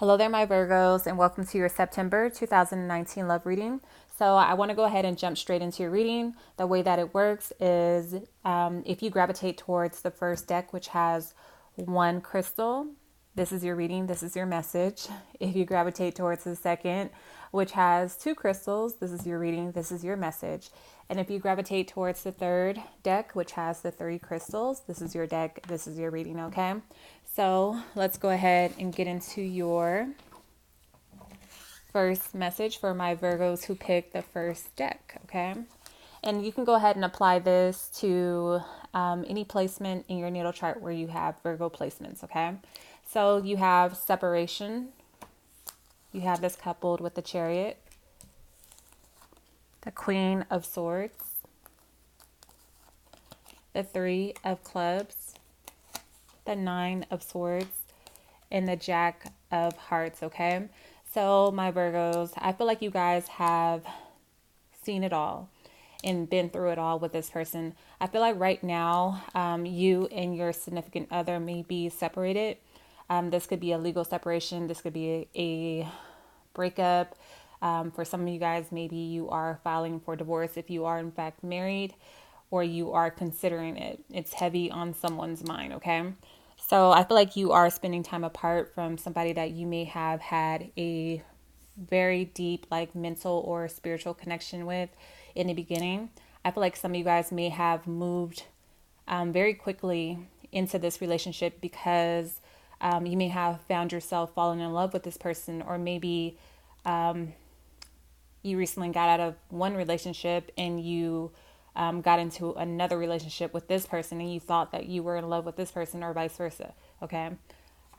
Hello there, my Virgos, and welcome to your September 2019 love reading. So, I want to go ahead and jump straight into your reading. The way that it works is if you gravitate towards the first deck, which has one crystal, this is your reading, this is your message. If you gravitate towards the second, which has two crystals, this is your reading, this is your message. And if you gravitate towards the third deck, which has the three crystals, this is your deck, this is your reading, okay? So let's go ahead and get into your first message for my Virgos who picked the first deck, okay? And you can go ahead and apply this to any placement in your natal chart where you have Virgo placements, okay? So you have separation. You have this coupled with the Chariot, the Queen of Swords, the Three of Clubs, the Nine of Swords, and the Jack of Hearts, okay? So my Virgos, I feel like you guys have seen it all and been through it all with this person. I feel like right now, you and your significant other may be separated. This could be a legal separation. This could be a breakup. For some of you guys, maybe you are filing for divorce if you are in fact married, or you are considering it. It's heavy on someone's mind, okay? So I feel like you are spending time apart from somebody that you may have had a very deep, like mental or spiritual connection with in the beginning. I feel like some of you guys may have moved very quickly into this relationship because you may have found yourself falling in love with this person, or maybe you recently got out of one relationship and you got into another relationship with this person and you thought that you were in love with this person, or vice versa. Okay.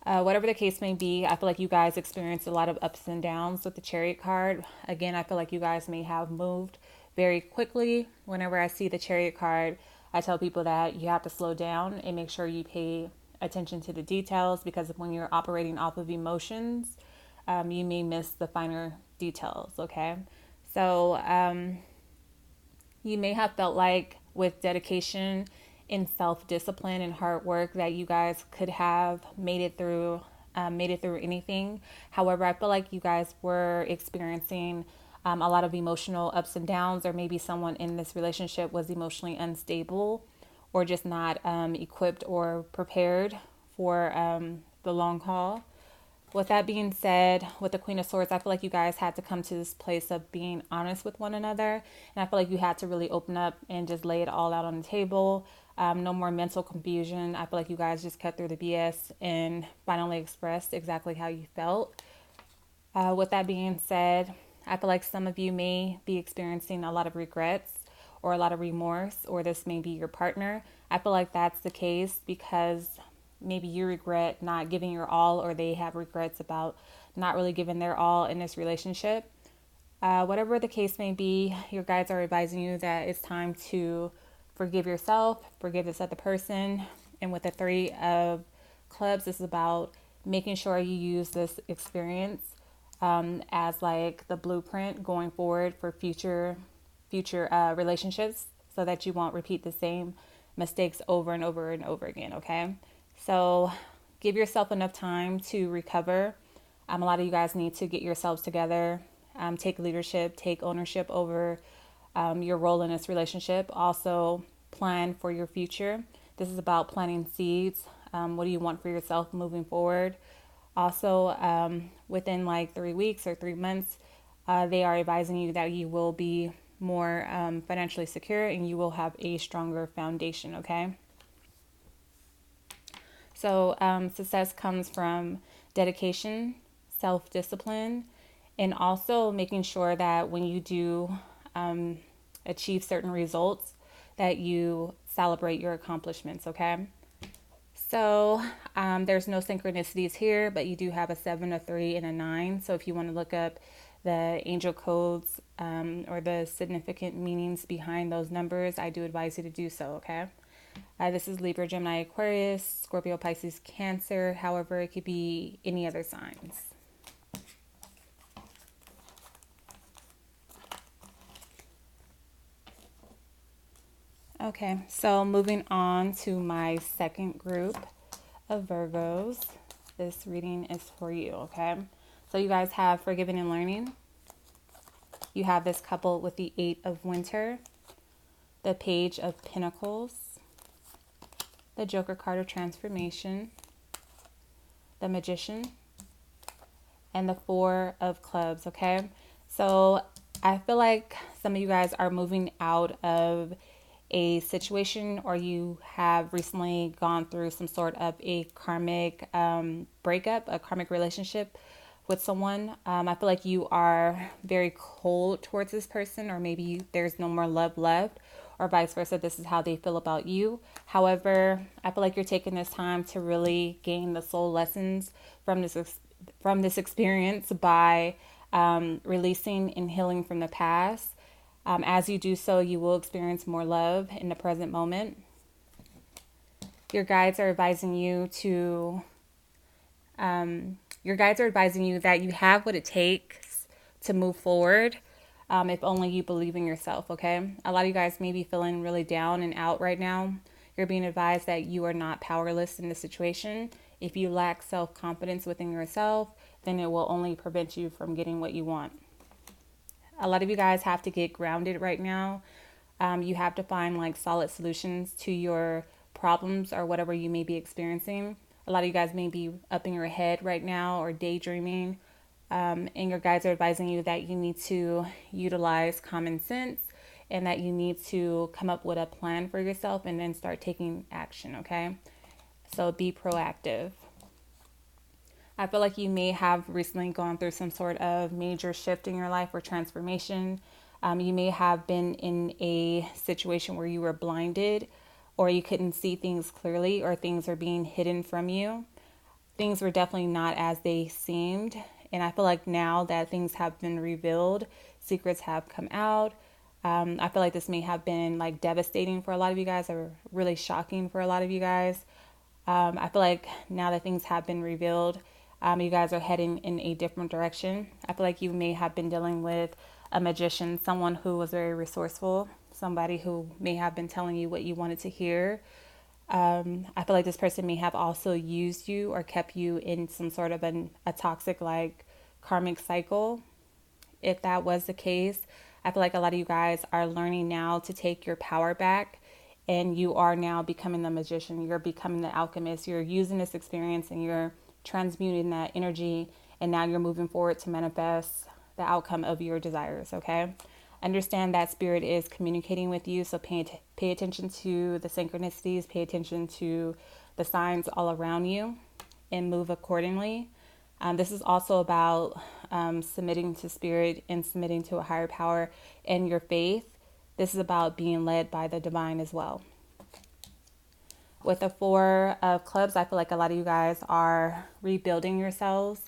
Whatever the case may be, I feel like you guys experienced a lot of ups and downs with the Chariot card. Again, I feel like you guys may have moved very quickly. Whenever I see the Chariot card, I tell people that you have to slow down and make sure you pay attention to the details, because when you're operating off of emotions, you may miss the finer details, okay? So you may have felt like with dedication and self-discipline and hard work that you guys could have made it through anything. However, I feel like you guys were experiencing a lot of emotional ups and downs, or maybe someone in this relationship was emotionally unstable, or just not equipped or prepared for the long haul. With that being said, with the Queen of Swords, I feel like you guys had to come to this place of being honest with one another. And I feel like you had to really open up and just lay it all out on the table. No more mental confusion. I feel like you guys just cut through the BS and finally expressed exactly how you felt. With that being said, I feel like some of you may be experiencing a lot of regrets or a lot of remorse, or this may be your partner. I feel like that's the case because maybe you regret not giving your all, or they have regrets about not really giving their all in this relationship. Whatever the case may be, your guides are advising you that it's time to forgive yourself, forgive this other person. And with the Three of Clubs, this is about making sure you use this experience as like the blueprint going forward for future relationships, so that you won't repeat the same mistakes over and over and over again, okay? So give yourself enough time to recover. A lot of you guys need to get yourselves together, take leadership, take ownership over your role in this relationship. Also, plan for your future. This is about planting seeds. What do you want for yourself moving forward? Also, within like 3 weeks or 3 months, they are advising you that you will be more financially secure and you will have a stronger foundation, okay? So success comes from dedication, self-discipline, and also making sure that when you do achieve certain results, that you celebrate your accomplishments, okay? So there's no synchronicities here, but you do have a 7, a 3, and a 9. So if you want to look up the angel codes or the significant meanings behind those numbers, I do advise you to do so, okay? This is Libra, Gemini, Aquarius, Scorpio, Pisces, Cancer. However, it could be any other signs. Okay, so moving on to my second group of Virgos. this reading is for you, okay? So you guys have forgiving and learning. You have this coupled with the 8 of Winter, the Page of Pentacles, the Joker card of Transformation, the Magician, and the 4 of Clubs, okay? So I feel like some of you guys are moving out of a situation, or you have recently gone through some sort of a karmic breakup, a karmic relationship with someone. I feel like you are very cold towards this person, or maybe there's no more love left, or vice versa. This is how they feel about you. However, I feel like you're taking this time to really gain the soul lessons from this experience by releasing and healing from the past. As you do so, you will experience more love in the present moment. Your guides are advising you that you have what it takes to move forward, if only you believe in yourself, okay? A lot of you guys may be feeling really down and out right now. You're being advised that you are not powerless in this situation. If you lack self-confidence within yourself, then it will only prevent you from getting what you want. A lot of you guys have to get grounded right now. You have to find like solid solutions to your problems or whatever you may be experiencing. A lot of you guys may be up in your head right now or daydreaming. And your guides are advising you that you need to utilize common sense and that you need to come up with a plan for yourself and then start taking action, okay? So be proactive. I feel like you may have recently gone through some sort of major shift in your life or transformation. You may have been in a situation where you were blinded, or you couldn't see things clearly, or things are being hidden from you. Things were definitely not as they seemed. And I feel like now that things have been revealed, secrets have come out. I feel like this may have been like devastating for a lot of you guys, or really shocking for a lot of you guys. I feel like now that things have been revealed, you guys are heading in a different direction. I feel like you may have been dealing with a magician, someone who was very resourceful, somebody who may have been telling you what you wanted to hear. I feel like this person may have also used you or kept you in some sort of a toxic, like, karmic cycle. If that was the case, I feel like a lot of you guys are learning now to take your power back, and you are now becoming the magician. You're becoming the alchemist. You're using this experience and you're transmuting that energy, and now you're moving forward to manifest the outcome of your desires, okay? Understand that spirit is communicating with you, so pay attention to the synchronicities, pay attention to the signs all around you, and move accordingly. This is also about submitting to spirit and submitting to a higher power and your faith. This is about being led by the divine as well. With the 4 of Clubs, I feel like a lot of you guys are rebuilding yourselves,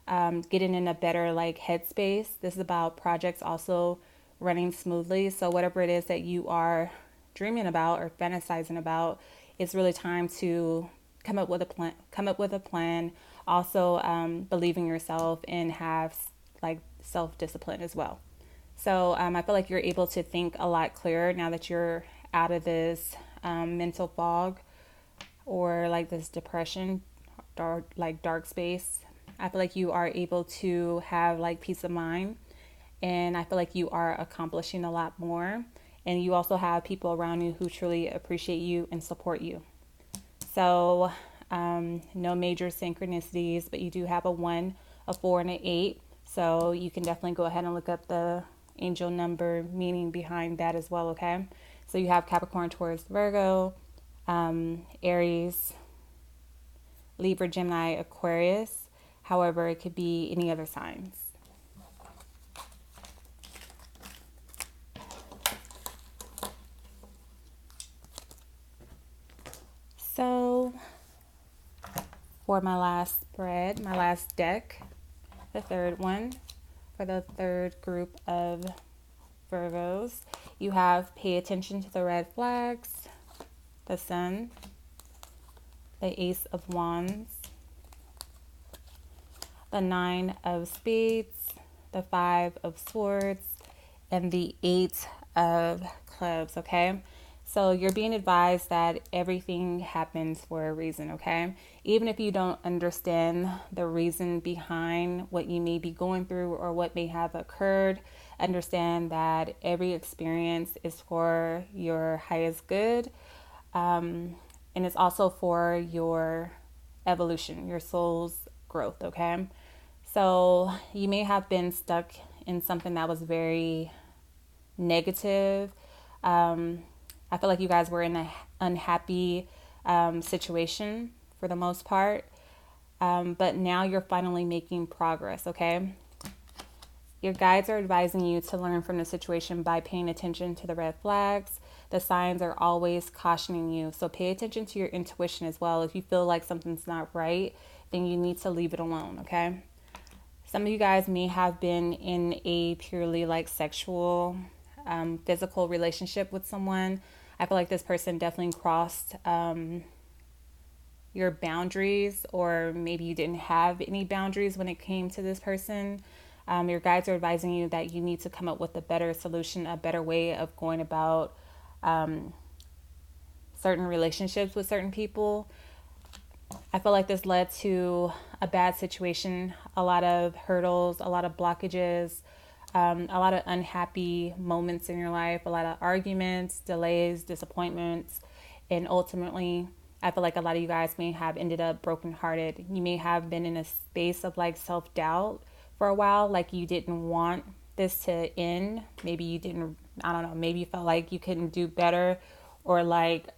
getting in a better like headspace. This is about projects also running smoothly. So whatever it is that you are dreaming about or fantasizing about, it's really time to come up with a plan. Also, believe in yourself and have like self-discipline as well. So I feel like you're able to think a lot clearer now that you're out of this mental fog, or like this depression, dark space. I feel like you are able to have like peace of mind, and I feel like you are accomplishing a lot more, and you also have people around you who truly appreciate you and support you. So no major synchronicities, but you do have a 1, a 4, and an 8. So you can definitely go ahead and look up the angel number meaning behind that as well, okay? So you have Capricorn, Taurus, Virgo, Aries, Libra, Gemini, Aquarius. However, it could be any other signs. So for my last spread, my last deck, the third one, for the third group of Virgos, you have pay attention to the red flags, the Sun, the Ace of Wands, the 9 of Spades, the 5 of Swords, and the 8 of Clubs, okay? So you're being advised that everything happens for a reason, okay? Even if you don't understand the reason behind what you may be going through or what may have occurred, understand that every experience is for your highest good. And it's also for your evolution, your soul's growth, okay? So you may have been stuck in something that was very negative. I feel like you guys were in an unhappy situation for the most part. But now you're finally making progress, okay? Your guides are advising you to learn from the situation by paying attention to the red flags. The signs are always cautioning you. So pay attention to your intuition as well. If you feel like something's not right, then you need to leave it alone, okay? Some of you guys may have been in a purely like sexual, physical relationship with someone. I feel like this person definitely crossed your boundaries, or maybe you didn't have any boundaries when it came to this person. Your guides are advising you that you need to come up with a better solution, a better way of going about certain relationships with certain people. I feel like this led to a bad situation, a lot of hurdles, a lot of blockages, a lot of unhappy moments in your life, a lot of arguments, delays, disappointments, and ultimately, I feel like a lot of you guys may have ended up brokenhearted. You may have been in a space of like self doubt for a while, like you didn't want this to end. Maybe you didn't, I don't know, maybe you felt like you couldn't do better, or like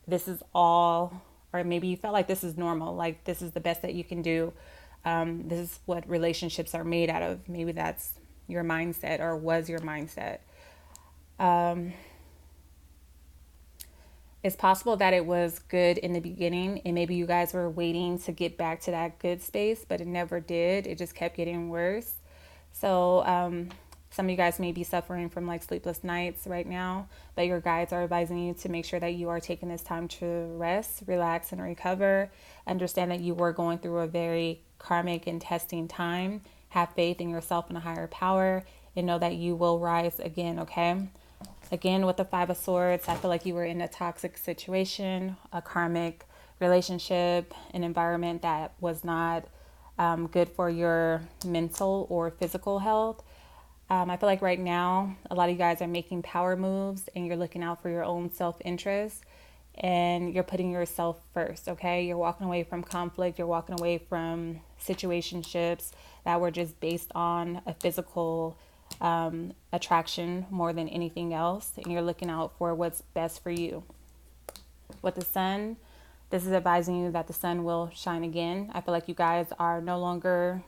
this is all, or maybe you felt like this is normal, like this is the best that you can do. This is what relationships are made out of. Maybe that's your mindset, or was your mindset. It's possible that it was good in the beginning, and maybe you guys were waiting to get back to that good space, but it never did. It just kept getting worse. So, some of you guys may be suffering from like sleepless nights right now, but your guides are advising you to make sure that you are taking this time to rest, relax, and recover. Understand that you were going through a very karmic and testing time. Have faith in yourself and a higher power, and know that you will rise again, okay? Again, with the Five of Swords, I feel like you were in a toxic situation, a karmic relationship, an environment that was not good for your mental or physical health. I feel like right now, a lot of you guys are making power moves and you're looking out for your own self-interest and you're putting yourself first, okay? You're walking away from conflict. You're walking away from situationships that were just based on a physical attraction more than anything else. And you're looking out for what's best for you. With the sun, this is advising you that the sun will shine again. I feel like you guys are no longer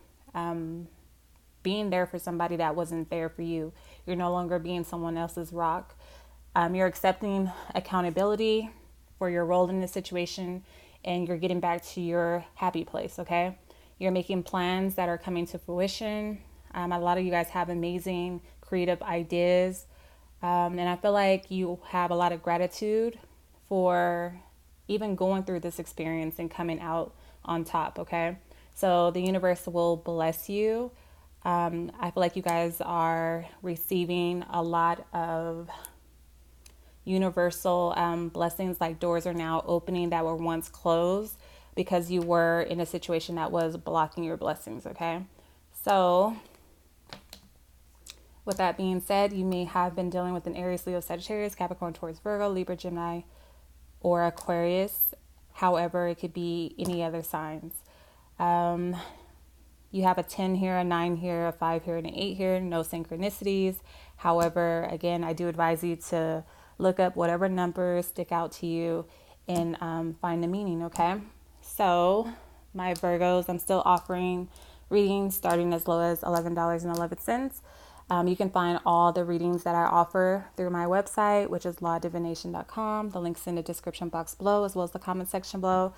being there for somebody that wasn't there for you. You're no longer being someone else's rock. You're accepting accountability for your role in the situation, and you're getting back to your happy place, okay? You're making plans that are coming to fruition. A lot of you guys have amazing creative ideas. And I feel like you have a lot of gratitude for even going through this experience and coming out on top, okay? So the universe will bless you. I feel like you guys are receiving a lot of universal blessings, like doors are now opening that were once closed because you were in a situation that was blocking your blessings, okay? So with that being said, you may have been dealing with an Aries, Leo, Sagittarius, Capricorn, Taurus, Virgo, Libra, Gemini, or Aquarius. However, it could be any other signs. You have a 10 here, a 9 here, a 5 here, and an 8 here. No synchronicities. However, again, I do advise you to look up whatever numbers stick out to you and find the meaning, okay? So, my Virgos, I'm still offering readings starting as low as $11.11. You can find all the readings that I offer through my website, which is lawdivination.com. The link's in the description box below, as well as the comment section below.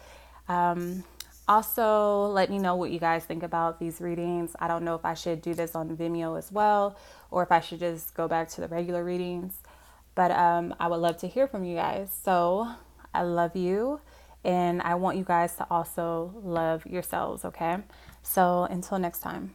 Also, let me know what you guys think about these readings. I don't know if I should do this on Vimeo as well, or if I should just go back to the regular readings. But I would love to hear from you guys. So I love you, and I want you guys to also love yourselves, okay? So until next time.